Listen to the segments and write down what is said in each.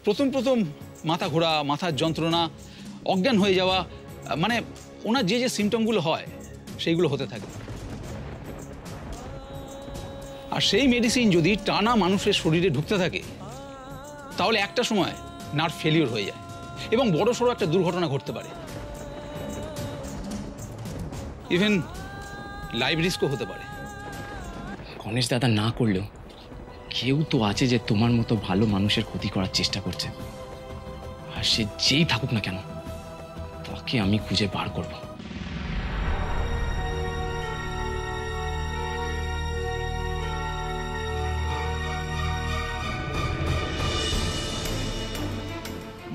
প্রথম প্রথম মাথা ঘোরা, মাথার যন্ত্রণা, অজ্ঞান হয়ে যাওয়া, মানে ওনার যে যে সিমটমগুলো হয় সেইগুলো হতে থাকে। আর সেই মেডিসিন যদি টানা মানুষের শরীরে ঢুকতে থাকে তাহলে একটা সময় নার্ভ ফেলিওর হয়ে যায় এবং বড় সড়ো একটা দুর্ঘটনা ঘটতে পারে। ইভেন লাইফ রিস্কও হতে পারে। গণেশ দাদা না করলেও কেউ তো আছে যে তোমার মতো ভালো মানুষের ক্ষতি করার চেষ্টা করছে, আর সে যেই থাকুক না কেন তাকে আমি খুঁজে বার করব।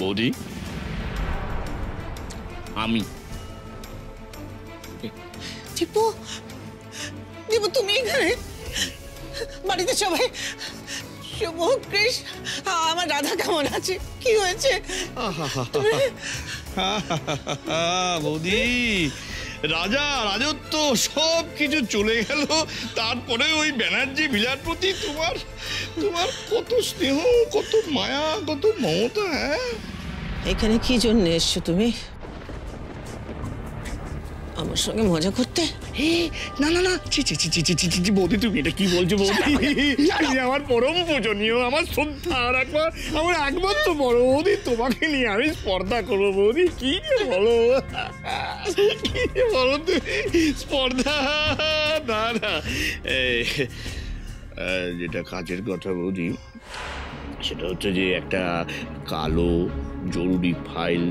বৌদি, আমি দীপু, দীপু তুমি এখানে? বাড়িতে সবাই? শুভ, কৃষ, আমার রাধা কেমন আছে? কি হয়েছে? বৌদি, রাজত্ব সব কিছু চলে গেল, তারপরে ওই ব্যানার্জি ভিলার প্রতি তোমার কত স্নেহ, কত মায়া, কত মমতা। হ্যাঁ, এখানে কি জন্য এসছো তুমি? আমার সঙ্গে মজা করতে? না না না, বৌদি তুমি এটা কি বলছো? বৌদি আমার পরম পূজনীয়, আমার শ্রদ্ধার আমার একমাত্র বড় বৌদি, তোমাকে নিয়ে আমি স্পর্ধা করবো। বৌদি কি বলো, কি বলো তুমি? স্পর্ধা না না, যেটা কাজের কথা বৌদি, সেটা হচ্ছে যে একটা কালো জরুরি ফাইল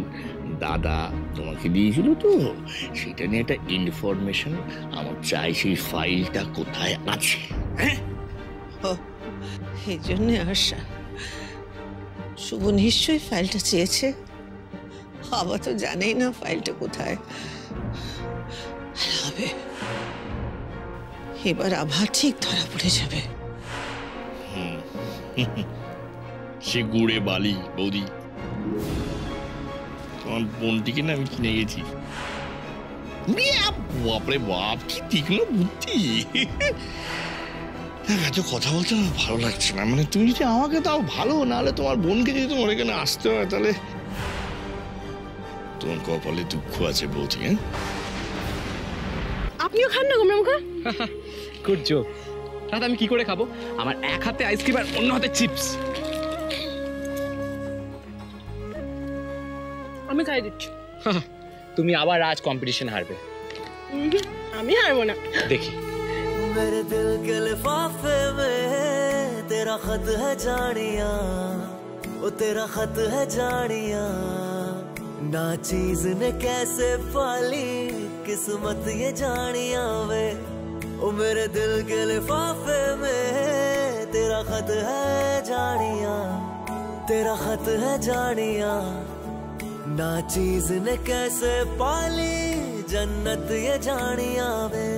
দাদা তোমাকে দিয়েছিল, তো সেটা নিয়ে একটা ইনফরমেশন আমার চাই। সেই ফাইলটা কোথায় আছে? হ্যাঁ, এই জন্য আসা। শুভ নিশ্চয়ই ফাইলটা চেয়েছে, আবার তো জানেই না ফাইলটা কোথায়। হবে, এবার আবার ঠিক ধরা পড়ে যাবে। সে গুড়ে বালি বৌদি, তোমার বোনটিকে না আমি কিনে গেছি। বাপরে বাপ, কি তীক্ষ্ণ বুদ্ধি! এত কথা বলতে আমার ভালো লাগছে না। মানে তুমি যদি আমাকে তাও ভালো, নাহলে তোমার বোনকে যদি তোমার এখানে আসতে হয় তাহলে তোমার কপালে দুঃখ আছে বৌদি। হ্যাঁ, আপনিও খান না গোমরামুখো? Good joke. রাত আমি কি করে খাবো? আমার এক হাতে আইসক্রিম আর অন্য হাতে চিপস। আমি খাই দিচ্ছি। তুমি আবার আজ কম্পিটিশন হারবে। আমি হারবো না, দেখি। मेरे दिल के लिफाफे में तेरा खत है जानिया, वो तेरा खत है जानिया, ना चीज ने कैसे पाली किस्मत ये जानिया वे। ओ मेरे दिल के लिफाफे में तेरा खत है जानिया, तेरा खत है जानिया, ना चीज ने कैसे पाली जन्नत ये जानिया वे।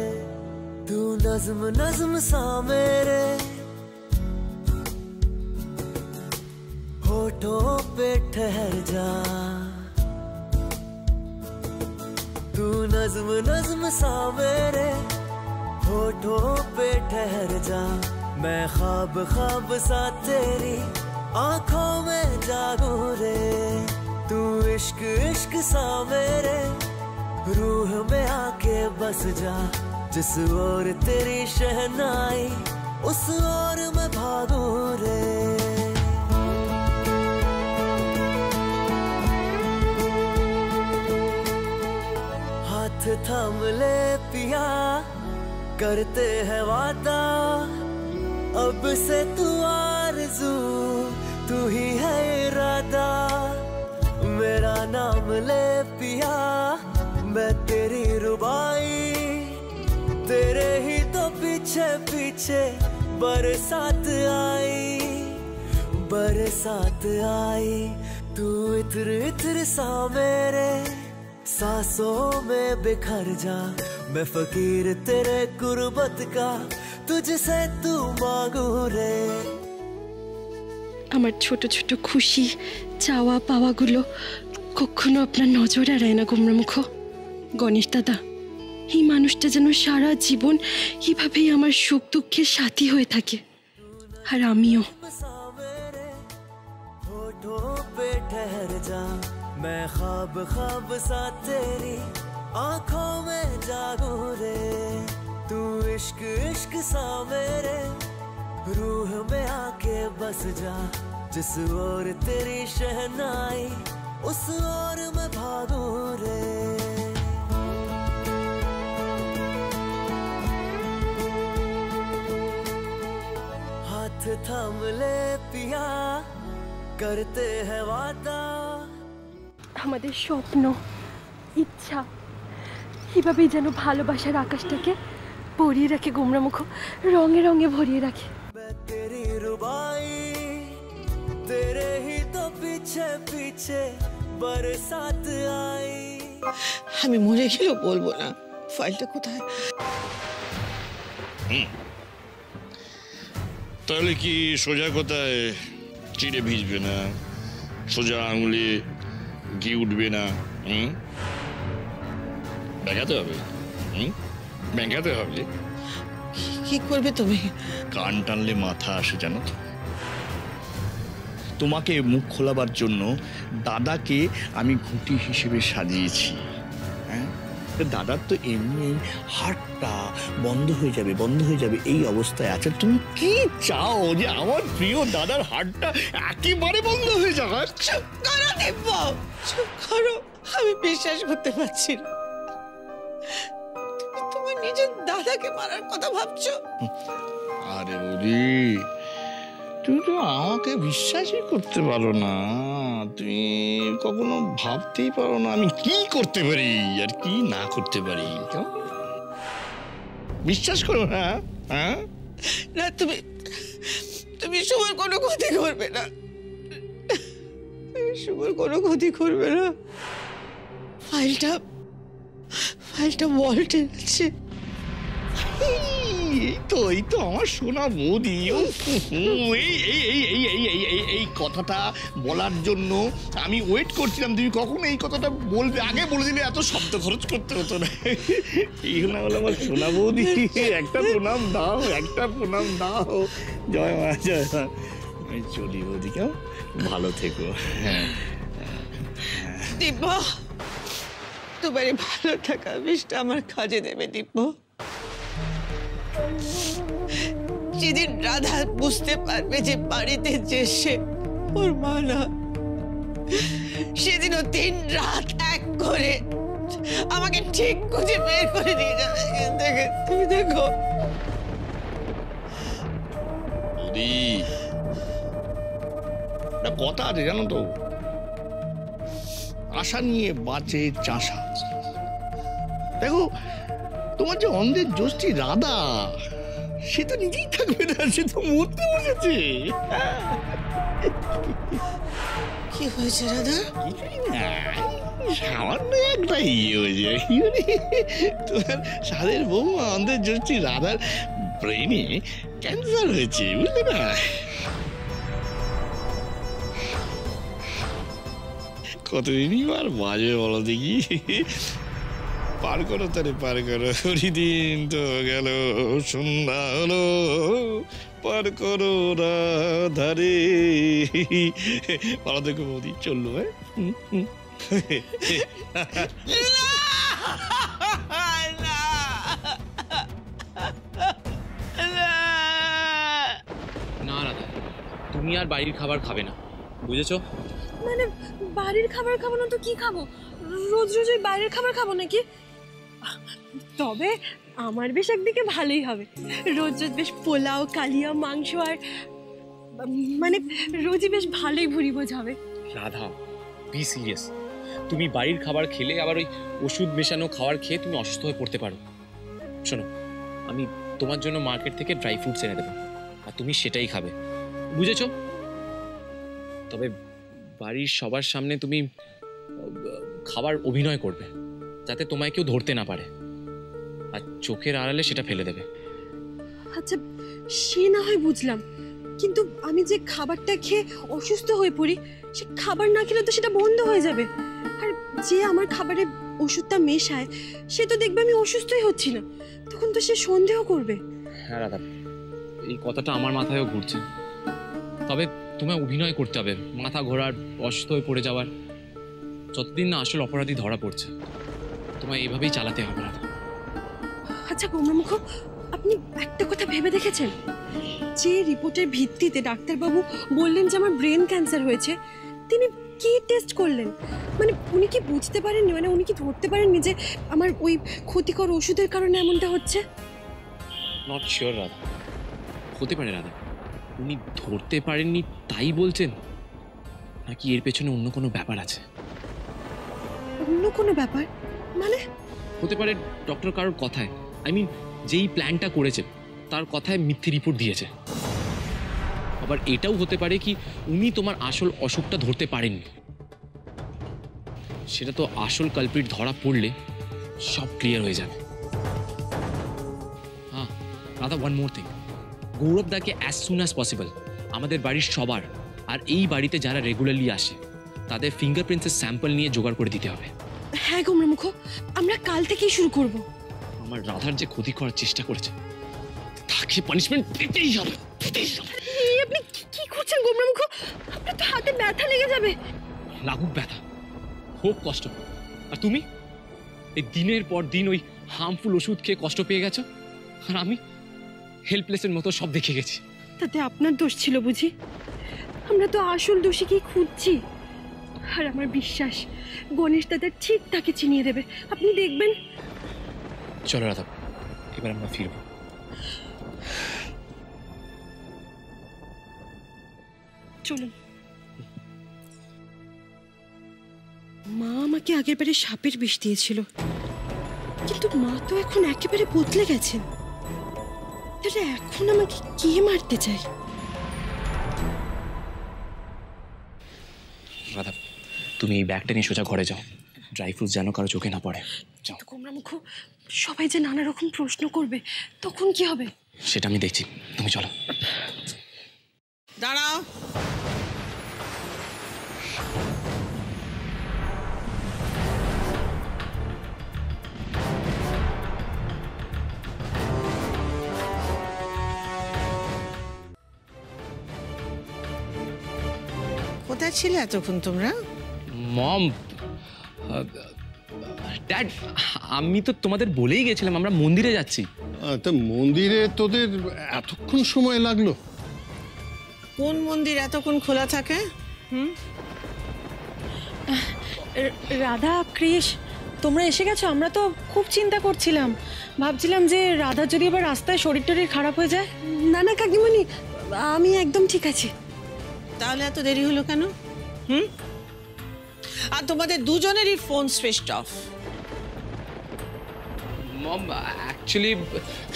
तू नज्म नज्म सा मेरे होठों पे ठहर जा, तू नज्म नज्म सा मेरे होठों पे ठहर जा। मैं ख्वाब ख्वाब सा तेरी आंखों में जागू रे, तू इश्क इश्क सा मेरे रूह में आके बस जा। जिस ओर तेरी शहनाई उस ओर मैं भागू रे। हाथ थाम ले पिया, करते हैं वादा, अब से तू आरज़ू, तू ही है इरादा। मेरा नाम ले पिया, मैं तेरी रुबाई, तेरे ही तो पीछे पीछे बरसात आई, बरसात आई। तू इत्र इत्र सा मेरे सांसों में बिखर जा। मैं फकीर तेरे गुर्बत का, तुझसे तू मांगू रे। আমার ছোট ছোট খুশি চাওয়া পাওয়াগুলো কখনো আপনার নজর এড়ায় না গোমরামুখো। গণেশ দাদা, এই মানুষটা যেন সারা জীবন এভাবেই আমার সুখ দুঃখের সাথী হয়ে থাকে, আর আমিও। मैं ख्वाब ख्वाब सा तेरी आंखों में जागू रे, तू इश्क इश्क सा मेरे रूह में आके बस जा, जिस ओर तेरी शहनाई उस ओर मैं भागू रे। हाथ थाम ले पिया, करते हैं वादा। আমাদের স্বপ্ন ইচ্ছা এভাবেই যেন ভালোবাসার আকাশটাকে ভরিয়ে রাখে গোমরামুখ, রঙে রঙে ভরিয়ে রাখে। मैं तेरी रुबाई, तेरे ही तो पीछे पीछे बरसात आई। আমি মরে গেলেও বলবো না ফাইলটা কোথায়। তাহলে কি সোজা কথায় চিড়ে ভিজবে না, সোজা আঙুলে ঘি উঠবে না? ব্যাঙ্গাতে হবে, ব্যাঙ্গাতে হবে। কি করবে তুমি? কান টানলে মাথা আসে জানো তো। তোমাকে মুখ খোলাবার জন্য দাদাকে আমি ঘুঁটি হিসেবে সাজিয়েছি। হ্যাঁ, দাদার তো এমনি হার্টটা বন্ধ হয়ে যাবে এই অবস্থায় আছে। তুমি কি চাও যে আমার প্রিয় দাদার হার্টটা একেবারে বন্ধ হয়ে যাবে? চুপ করো দিব্য, চুপ করো। আমি বিশ্বাস করতে পারছি না তুমি তোমার নিজের দাদাকে মারার কথা ভাবছো। আরে বৌদি, তুমি তো আমাকে বিশ্বাসই করতে পারো না। তুমি কখনো ভাবতেই পারো না আমি কি করতে পারি আর কি না করতে পারি। বিশ্বাস করো না? হ্যাঁ না, তুমি তুমি শুভর কোনো ক্ষতি করবে না, শুভর কোনো ক্ষতি করবে না। ফাইলটা ওয়াল্টে আছে। এই তো আমার সোনা বৌদি। এই কথাটা বলার জন্য আমি ওয়েট করছিলাম। তুমি কখন এই কথাটা বলবে, আগে বলে দিলে এত শব্দ খরচ করতে হতো না। এই না হলো আমার সোনা বৌদি। একটা প্রণাম দাও, একটা প্রণাম দাও। জয় মা, জয় মা। আমি চলি বৌদি, কেউ ভালো থেকো। হ্যাঁ দিব্য, তোমার ভালো থাকা বিষটা আমার কাজে দেবে দিব্য। যেদিন রাধা বুঝতে পারবে যে বাড়িতে যে সে ওর মা না, সেদিনও দিন রাত এক করে আমাকে ঠিক খুঁজে বের করে নিয়ে যাবে এখান থেকে। তুমি দেখো বৌদি, একটা কথা আছে জানো তো, আশা নিয়ে বাঁচে চাষা। দেখো তোমার যে অন্ধের জোষ্ঠী রাধা, সে তো নিজেই থাকবে না, সে তো মরতে বসেছে। কি হয়েছে রাধা? সামান্য একটা হয়েছে। তোমার সাদের বৌমা অন্ধের জোষ্ঠী রাধার ব্রেনে ক্যান্সার হয়েছে, বুঝলে না? কতদিনই আর বাজে বলো দেখি। পার করো তারে, পার করো। হরিদিন তো গেল, সন্ধ্যা হলো, পার করো রাধারে। ভালো দেখো বৌদি, চললো। না রাধা, তুমি আর বাড়ির খাবার খাবে না, বুঝেছো? মানে বাড়ির খাবার খাবো না তো কি খাবো? রোজ রোজ ওই বাইরের খাবার খাবো নাকি? তবে আমার বেশ একদিকে ভালোই হবে, রোজ রোজ বেশ পোলাও, কালিয়া, মাংস, আর মানে রোজই বেশ ভালোই ভুড়ি বোঝাবে। Radha, be serious. তুমি বাড়ির খাবার খেলে আবার ওই ওষুধ মেশানো খাবার খেয়ে তুমি অসুস্থ হয়ে পড়তে পারো। শোনো, আমি তোমার জন্য মার্কেট থেকে ড্রাই ফ্রুটস এনে দেবো, আর তুমি সেটাই খাবে, বুঝেছো? তবে বাড়ির সবার সামনে তুমি খাবার অভিনয় করবে, যাতে তোমায় কেউ ধরতে না পারে, আর চোখের আড়ালে সেটা ফেলে দেবে। আচ্ছা, সে না হয় বুঝলাম, কিন্তু আমি যে খাবারটা খেয়ে অসুস্থ হয়ে পড়ি, সে খাবার না খেলে তো সেটা বন্ধ হয়ে যাবে। আর যে আমার খাবারে ওষুধটা মেশায়, সে তো দেখবে আমি অসুস্থই হচ্ছি না, তখন তো সে সন্দেহ করবে। হ্যাঁ রাধা, এই কথাটা আমার মাথায়ও ঘুরছে। তবে তোমায় অভিনয় করতে হবে, মাথা ঘোরার, অসুস্থ হয়ে পড়ে যাওয়ার। যতদিন না আসল অপরাধী ধরা পড়ছে তোমায় এভাবেই চালাতে হবে না। আচ্ছা গোমরামুখ, আপনি একটা কথা ভেবে দেখেছেন, যে রিপোর্টের ভিত্তিতে ডাক্তারবাবু বললেন যে আমার ব্রেন ক্যান্সার হয়েছে, তিনি কি টেস্ট করলেন? মানে উনি কি বুঝতে পারেননি, মানে উনি কি ধরতে পারেননি যে আমার ওই ক্ষতিকর ওষুধের কারণে এমনটা হচ্ছে? নট শিওর রাধা, হতে পারে রাধা উনি ধরতে পারেননি তাই বলছেন, নাকি এর পেছনে অন্য কোনো ব্যাপার আছে? অন্য কোনো ব্যাপার মানে? হতে পারে ডক্টর কারোর কথায়, আই মিন যেই প্ল্যানটা করেছে তার কথায় মিথ্যে রিপোর্ট দিয়েছে। আবার এটাও হতে পারে কি উনি তোমার আসল অসুখটা ধরতে পারেননি। সেটা তো আসল কালপ্রিট ধরা পড়লে সব ক্লিয়ার হয়ে যাবে। হ্যাঁ রাধা, ওয়ান মোর থিং, গৌরবদাকে অ্যাজ সুন অ্যাজ পসিবল আমাদের বাড়ির সবার আর এই বাড়িতে যারা রেগুলারলি আসে তাদের ফিঙ্গারপ্রিন্টসের স্যাম্পল নিয়ে জোগাড় করে দিতে হবে। হ্যাঁ গোমরামুখ, আমরা কাল থেকেই শুরু করব। আমার রাধার যে ক্ষতি করার চেষ্টা করেছে তাকে পানিশমেন্ট পেতেই হবে। এই আপনি কি করছেন গোমরামুখ? আপনার তো হাতে ব্যথা লেগে যাবে। লাগুক ব্যথা, হোক কষ্ট, আর তুমি এই দিনের পর দিন ওই হার্মফুল ওষুধ খেয়ে কষ্ট পেয়ে গেছো, আর আমি হেল্পলেসের মতো সব দেখে গেছি। তাতে আপনার দোষ ছিল বুঝি? আমরা তো আসল দোষীকেই খুঁজছি, আর আমার বিশ্বাস গণেশ দাদা ঠিক তাকে চিনিয়ে দেবে, আপনি দেখবেন। চলো রাধা, এবার আমরা ফিরব। চলুন। মা আমাকে আগের বারে সাপের বিষ দিয়েছিল, কিন্তু মা তো এখন একেবারে বদলে গেছেন। তাহলে এখন আমাকে কে মারতে চায়? রাধা, তুমি এই ব্যাগটা নিয়ে সোজা ঘরে যাও, ড্রাই ফ্রুটস যেন কারো চোখে না পড়ে। যাও। গোমরামুখ, সবাই যে নানা রকম প্রশ্ন করবে, তখন কি হবে? সেটা আমি দেখছি, তুমি চলো। দাঁড়াও। কোথায় ছিলে এতক্ষণ তোমরা? মম, ড্যাড, আমি তো তোমাদের বলেই গেছিলাম আমরা মন্দিরে যাচ্ছি। তা মন্দিরে তোদের এতক্ষণ সময় লাগলো? কোন মন্দির এতক্ষণ খোলা থাকে? রাধা, কৃষ, তোমরা এসে গেছো? আমরা তো খুব চিন্তা করছিলাম, ভাবছিলাম যে রাধা যদি এবার রাস্তায় শরীর টরীর খারাপ হয়ে যায়। না না কাকিমণি, আমি একদম ঠিক আছি। তাহলে এত দেরি হলো কেন? আর তোমাদের দুজনেরই ফোন সুইচড অফ। মম, অ্যাকচুয়ালি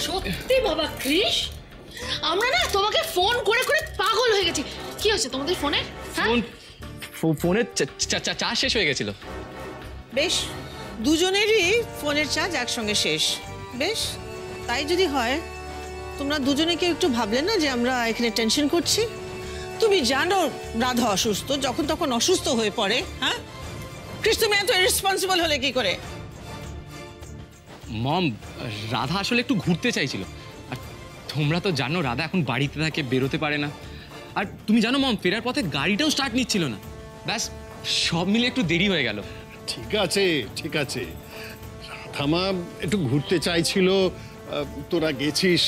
সত্যি বাবা কৃষ, আমরা না তোমাকে ফোন করে করে পাগল হয়ে গেছি। কি হচ্ছে তোমাদের ফোনে? ফোনের চার্জ শেষ হয়ে গেছিল। বেশ, দুজনেরই ফোনের চার্জ একসঙ্গে শেষ। বেশ, তাই যদি হয় তোমরা দুজনে কেউ একটু ভাবলে না যে আমরা এখানে টেনশন করছি? তুমি জানো রাধা অসুস্থ, যখন তখন অসুস্থ হয়ে পড়ে। হ্যাঁ কৃষ, তুমি এত ইরেসপন্সিবল হলে কি করে? মম, রাধা আসলে একটু ঘুরতে চাইছিল, আর তোমরা তো জানো রাধা এখন বাড়িতে থাকে, বেরোতে পারে না। আর তুমি জানো মম, ফেরার পথে গাড়িটাও স্টার্ট নিচ্ছিল না। ব্যাস, সব মিলে একটু দেরি হয়ে গেল। ঠিক আছে ঠিক আছে, রাধামা একটু ঘুরতে চাইছিল, তোরা গেছিস,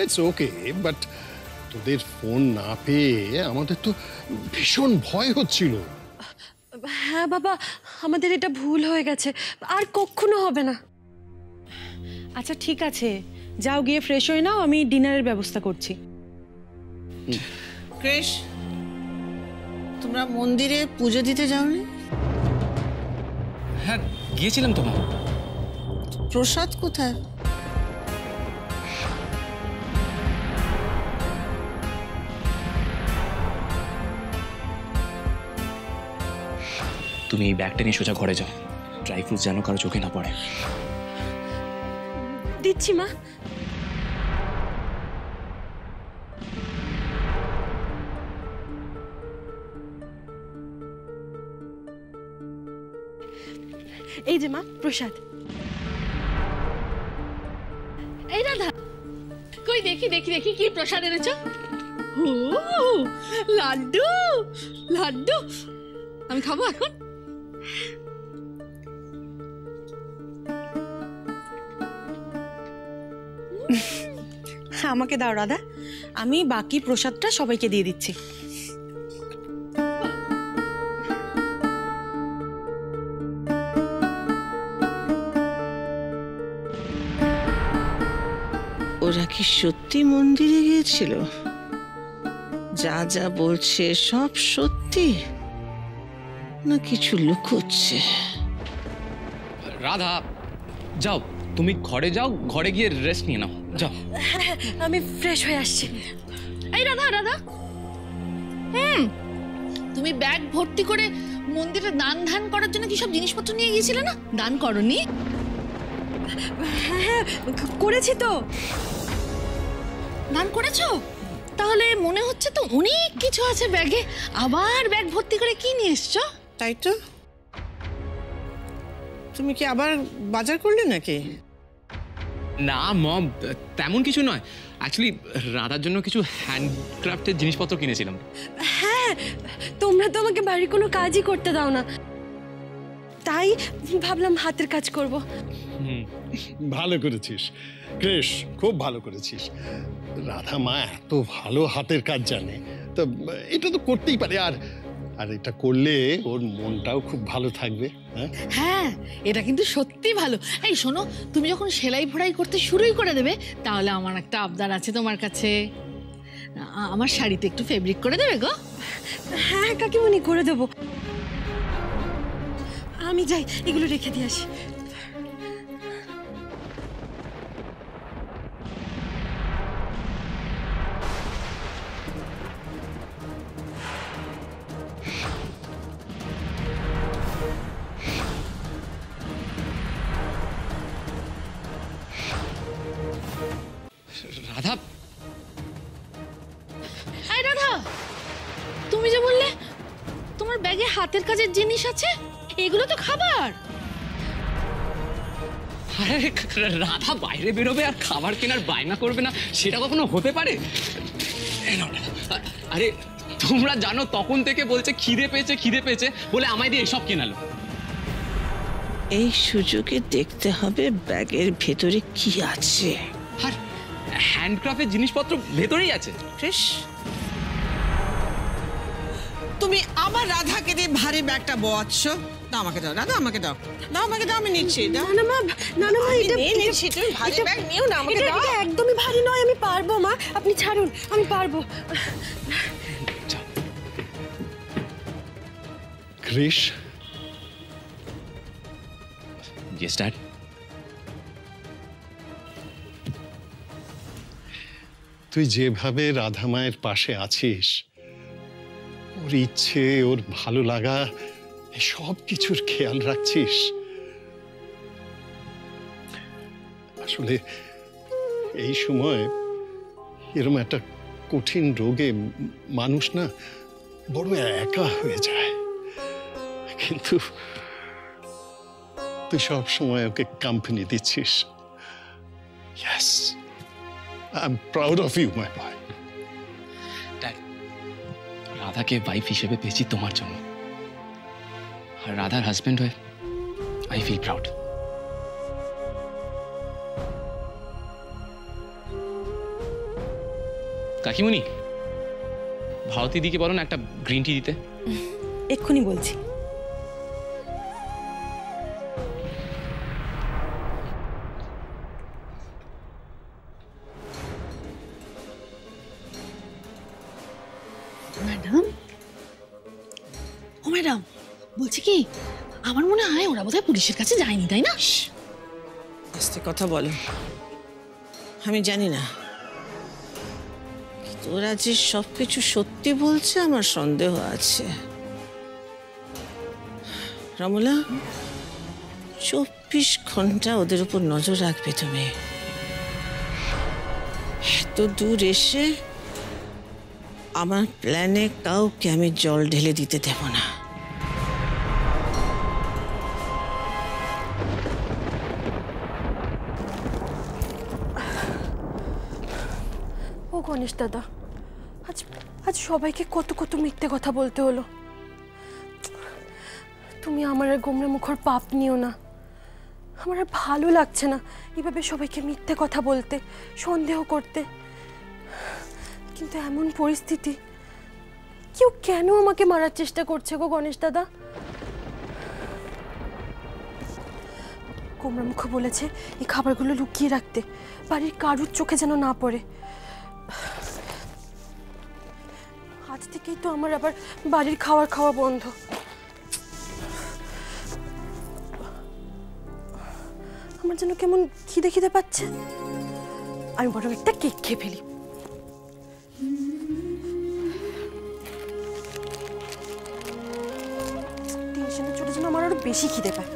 ইটস ওকে, বাট তোদের ফোন না পেয়ে আমাদের তো ভীষণ ভয় হচ্ছিল। হ্যাঁ বাবা, আমাদের এটা ভুল হয়ে গেছে, আর কখনো হবে না। আচ্ছা ঠিক আছে, যাও গিয়ে ফ্রেশ হয়ে নাও, আমি ডিনারের ব্যবস্থা করছি। কৃষ, তোমরা মন্দিরে পুজো দিতে যাওনি? হ্যাঁ গিয়েছিলাম তো মম। প্রসাদ কোথায়? তুমি এই ব্যাগটা নিয়ে সোজা ঘরে যাও, ড্রাই ফ্রুটস যেন কারো চোখে না পড়ে। দিচ্ছি মা। এই যে মা প্রসাদ। এই রাধা, কই দেখি দেখি দেখি কি প্রসাদ এনেছো? ও লাড্ডু, লাড্ডু আমি খাবো এখন? আমাকে দাও রাধা, আমি বাকি প্রসাদটা সবাইকে দিয়ে দিচ্ছি। ওরা কি সত্যি মন্দিরে গিয়েছিল? যা যা বলছে সব সত্যি না কিছু লুকোচ্ছে? রাধা যাও, তুমি ঘরে যাও, ঘরে গিয়ে রেস্ট নিয়ে নাও, যাও। আমি ফ্রেশ হয়ে আসছি। এই রাধা রাধা, তুমি ব্যাগ ভর্তি করে মন্দিরে দান ধ্যান করার জন্য কি সব জিনিসপত্র নিয়ে গিয়েছিলে না? দান করনি? হ্যাঁ করেছি তো। দান করেছো? তাহলে মনে হচ্ছে তো অনেক কিছু আছে ব্যাগে। আবার ব্যাগ ভর্তি করে কি নিয়ে এসছো? তাই তো। তুমি কি আবার বাজার করলে নাকি? না মম, তেমন কিছু নয়। অ্যাকচুয়ালি রাধার জন্য কিছু হ্যান্ডক্রাফটের জিনিসপত্র কিনেছিলাম। হ্যাঁ, তোমরা তো আমাকে বাড়ির কোনো কাজই করতে দাও না, তাই ভাবলাম হাতের কাজ করব। ভালো করেছিস ক্রেশ, খুব ভালো করেছিস। রাধা মা এত ভালো হাতের কাজ জানে, তো এটা তো করতেই পারে। আর আর এটা করলে ওর মনটাও খুব ভালো থাকবে। হ্যাঁ, এটা কিন্তু সত্যি ভালো। এই শোনো, তুমি যখন সেলাই ফোড়াই করতে শুরুই করে দেবে, তাহলে আমার একটা আবদার আছে তোমার কাছে। আমার শাড়িতে একটু ফেব্রিক করে দেবে গো? হ্যাঁ কাকিমণি, করে দেব। আমি যাই, এগুলো রেখে দিয়ে আসি। রাধা, এই রাধা, তুমি যে বললে তোমার ব্যাগে হাতের কাজের জিনিস আছে, এগুলো তো খাবার। আরে রাধা বাইরে বেরোবে আর খাবার কেনার বায়না করবে না, সেটা কখনো হতে পারে? আরে তোমরা জানো তখন থেকে বলছে খিদে পেয়েছে খিদে পেয়েছে বলে আমায় দিয়ে এসব কেনালো। এই সুযোগে দেখতে হবে ব্যাগের ভেতরে কি আছে। আর হ্যান্ডক্রাফটের জিনিসপত্র ভেতরেই আছে। ক্রিশ, তুমি আবার রাধাকে দিয়ে ভারী ব্যাগটা বোয়াচ্ছ। দাও আমাকে, দাও রাধা, আমাকে দাও, দাও আমাকে দাও, আমি নিচ্ছি। দাও না মা, না না মা, এটা নিচ্ছি। তুমি ভারী ব্যাগ নিও না, আমাকে দাও। এটা একদমই ভারী নয়, আমি পারবো মা, আপনি ছাড়ুন, আমি পারবো। Krish, yes dad. তুই যেভাবে রাধা মায়ের পাশে আছিস, ওর ইচ্ছে, ওর ভালো লাগা, সব কিছুর খেয়াল রাখছিস, আসলে এই সময় এরকম একটা কঠিন রোগে মানুষ না বড় একা হয়ে যায়। কিন্তু তুই সব সময় ওকে কোম্পানি দিচ্ছিস। Yes, I am proud of you my boy. রাধাকে ওয়াইফ হিসেবে পেয়েছি তোমার জন্য, আর রাধার হাজবেন্ড হয়ে আই ফিল প্রাউড। কাকিমুনি, ভারতী দিকে বলো না একটা গ্রিন টি দিতে। এক্ষুনি বলছি। ম্যাডাম, ও ম্যাডাম, বলছি কি, আমার মনে হয় ওরা বোধহয় পুলিশের কাছে যায়নি, তাই না? আস্তে কথা বলো, আমি জানি না। তোরা যে সবকিছু সত্যি বলছে আমার সন্দেহ আছে। রমলা, 24 ঘন্টা ওদের উপর নজর রাখবে তুমি। এত দূর এসে আমার প্ল্যানে কাউকে আমি জল ঢেলে দিতে দেব না। ও গণেশ দাদা, আজ আজ সবাইকে কত কত মিথ্যে কথা বলতে হলো। তুমি আমার আর গোমরা মুখর পাপ নিও না। আমার আর ভালো লাগছে না এভাবে সবাইকে মিথ্যে কথা বলতে, সন্দেহ করতে। কিন্তু এমন পরিস্থিতি, কেউ কেন আমাকে মারার চেষ্টা করছে গো গণেশ দাদা? গোমরামুখ বলেছে এই খাবারগুলো লুকিয়ে রাখতে, বাড়ির কারুর চোখে যেন না পড়ে। আজ থেকেই তো আমার আবার বাড়ির খাওয়া বন্ধ। আমার যেন কেমন খিদে পাচ্ছে। আমি বরং একটা কেক খেয়ে ফেলি। টেনশনের চোটে যেন আমার আরো বেশি খিদে পায়।